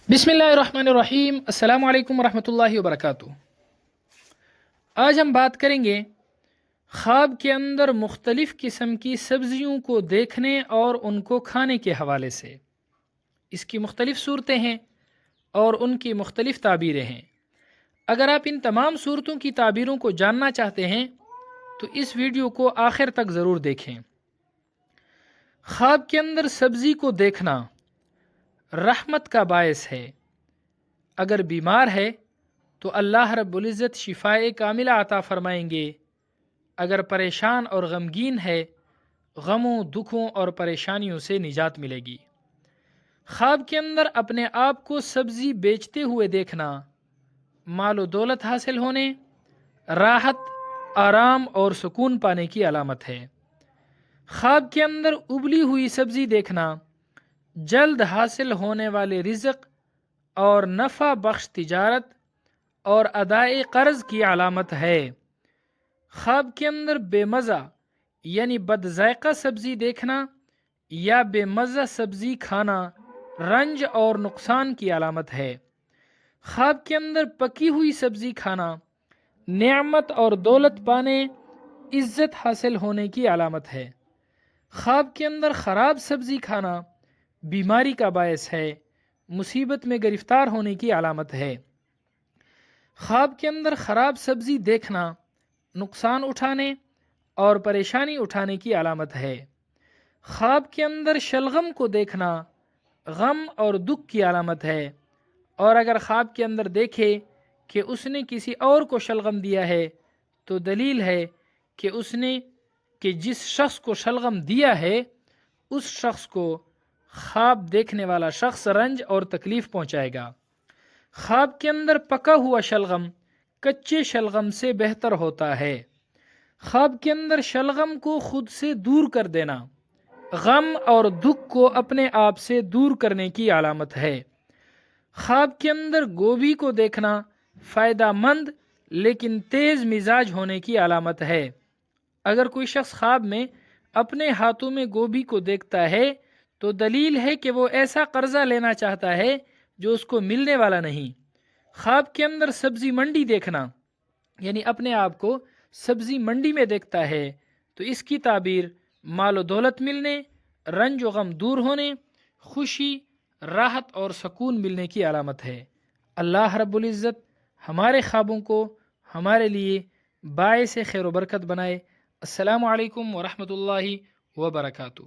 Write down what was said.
بسم اللہ الرحمن الرحیم۔ السلام علیکم ورحمۃ اللہ وبرکاتہ۔ آج ہم بات کریں گے خواب کے اندر مختلف قسم کی سبزیوں کو دیکھنے اور ان کو کھانے کے حوالے سے۔ اس کی مختلف صورتیں ہیں اور ان کی مختلف تعبیریں ہیں۔ اگر آپ ان تمام صورتوں کی تعبیروں کو جاننا چاہتے ہیں تو اس ویڈیو کو آخر تک ضرور دیکھیں۔ خواب کے اندر سبزی کو دیکھنا رحمت کا باعث ہے۔ اگر بیمار ہے تو اللہ رب العزت شفائے کاملہ عطا فرمائیں گے۔ اگر پریشان اور غمگین ہے، غموں، دکھوں اور پریشانیوں سے نجات ملے گی۔ خواب کے اندر اپنے آپ کو سبزی بیچتے ہوئے دیکھنا مال و دولت حاصل ہونے، راحت، آرام اور سکون پانے کی علامت ہے۔ خواب کے اندر ابلی ہوئی سبزی دیکھنا جلد حاصل ہونے والے رزق اور نفع بخش تجارت اور ادائے قرض کی علامت ہے۔ خواب کے اندر بے مزہ یعنی بد ذائقہ سبزی دیکھنا یا بے مزہ سبزی کھانا رنج اور نقصان کی علامت ہے۔ خواب کے اندر پکی ہوئی سبزی کھانا نعمت اور دولت پانے، عزت حاصل ہونے کی علامت ہے۔ خواب کے اندر خراب سبزی کھانا بیماری کا باعث ہے، مصیبت میں گرفتار ہونے کی علامت ہے۔ خواب کے اندر خراب سبزی دیکھنا نقصان اٹھانے اور پریشانی اٹھانے کی علامت ہے۔ خواب کے اندر شلغم کو دیکھنا غم اور دکھ کی علامت ہے، اور اگر خواب کے اندر دیکھے کہ اس نے کسی اور کو شلغم دیا ہے تو دلیل ہے کہ جس شخص کو شلغم دیا ہے اس شخص کو خواب دیکھنے والا شخص رنج اور تکلیف پہنچائے گا۔ خواب کے اندر پکا ہوا شلغم کچے شلغم سے بہتر ہوتا ہے۔ خواب کے اندر شلغم کو خود سے دور کر دینا غم اور دکھ کو اپنے آپ سے دور کرنے کی علامت ہے۔ خواب کے اندر گوبھی کو دیکھنا فائدہ مند لیکن تیز مزاج ہونے کی علامت ہے۔ اگر کوئی شخص خواب میں اپنے ہاتھوں میں گوبھی کو دیکھتا ہے تو دلیل ہے کہ وہ ایسا قرضہ لینا چاہتا ہے جو اس کو ملنے والا نہیں۔ خواب کے اندر سبزی منڈی دیکھنا یعنی اپنے آپ کو سبزی منڈی میں دیکھتا ہے تو اس کی تعبیر مال و دولت ملنے، رنج و غم دور ہونے، خوشی، راحت اور سکون ملنے کی علامت ہے۔ اللہ رب العزت ہمارے خوابوں کو ہمارے لیے باعث خیر و برکت بنائے۔ السلام علیکم ورحمۃ اللہ وبرکاتہ۔